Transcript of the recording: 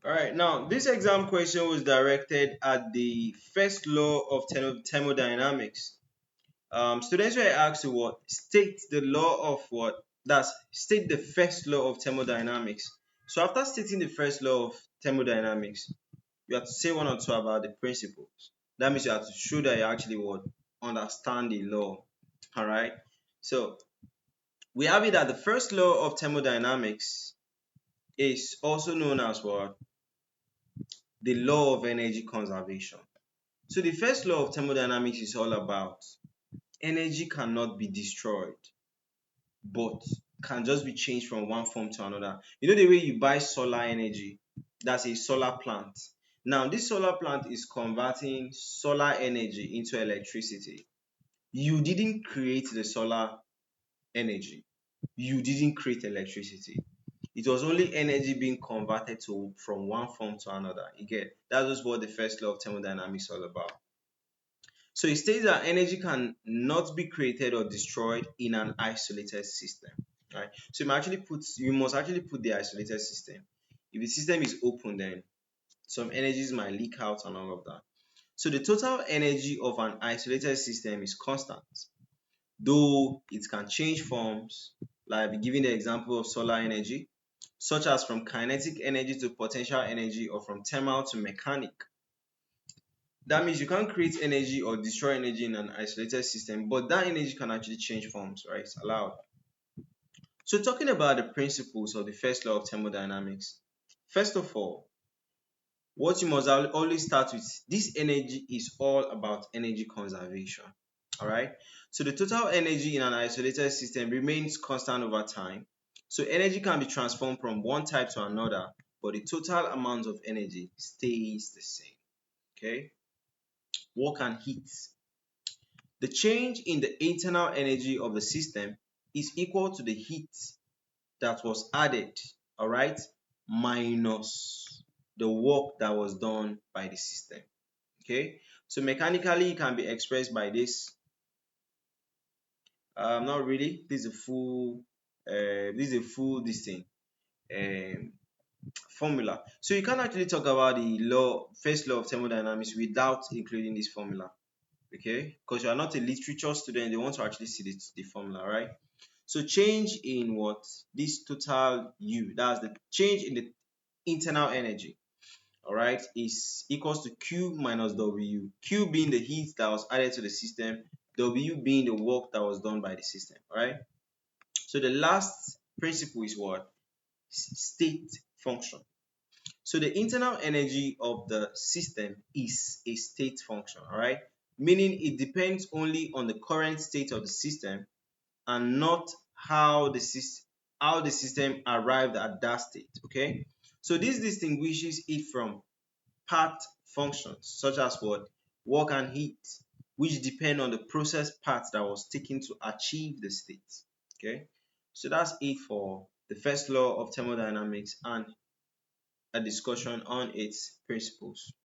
All right, now this exam question was directed at the first law of thermodynamics. Students were asked to what? State the law of what? That's state the first law of thermodynamics. So after stating the first law of thermodynamics, you have to say one or two about the principles. That means you have to show that you actually what? Understand the law. All right. So we have it that the first law of thermodynamics is also known as what? The law of energy conservation. So the first law of thermodynamics is all about energy cannot be destroyed, but can just be changed from one form to another. You know the way you buy solar energy, that's a solar plant. Now this solar plant is converting solar energy into electricity. You didn't create the solar energy. You didn't create electricity. It was only energy being converted to from one form to another. You get that was what the first law of thermodynamics is all about. So it states that energy can not be created or destroyed in an isolated system. Right? So you must actually put the isolated system. If the system is open, then some energies might leak out and all of that. So the total energy of an isolated system is constant, though it can change forms, like I'll be giving the example of solar energy, such as from kinetic energy to potential energy or from thermal to mechanic. That means you can't create energy or destroy energy in an isolated system, but that energy can actually change forms, right? It's allowed. So talking about the principles of the first law of thermodynamics, first of all, what you must always start with, this energy is all about energy conservation. All right. So the total energy in an isolated system remains constant over time. So energy can be transformed from one type to another, but the total amount of energy stays the same. Okay. Work and heat. The change in the internal energy of the system is equal to the heat that was added, all right, minus the work that was done by the system. Okay, so mechanically it can be expressed by this. Not really. This is a full. This thing. Um, Formula. So you can't actually talk about the first law of thermodynamics without including this formula. Okay, because you are not a literature student, they want to actually see the formula, right? So change in what? This total U, that's the change in the internal energy, all right, is equals to Q minus W. Q being the heat that was added to the system, W being the work that was done by the system, all right? So the last principle is what? State function. So the internal energy of the system is a state function, all right? Meaning it depends only on the current state of the system and not how the system arrived at that state. Okay, so this distinguishes it from path functions such as what? Work and heat, which depend on the process path that was taken to achieve the state. Okay, so that's it for the first law of thermodynamics and a discussion on its principles.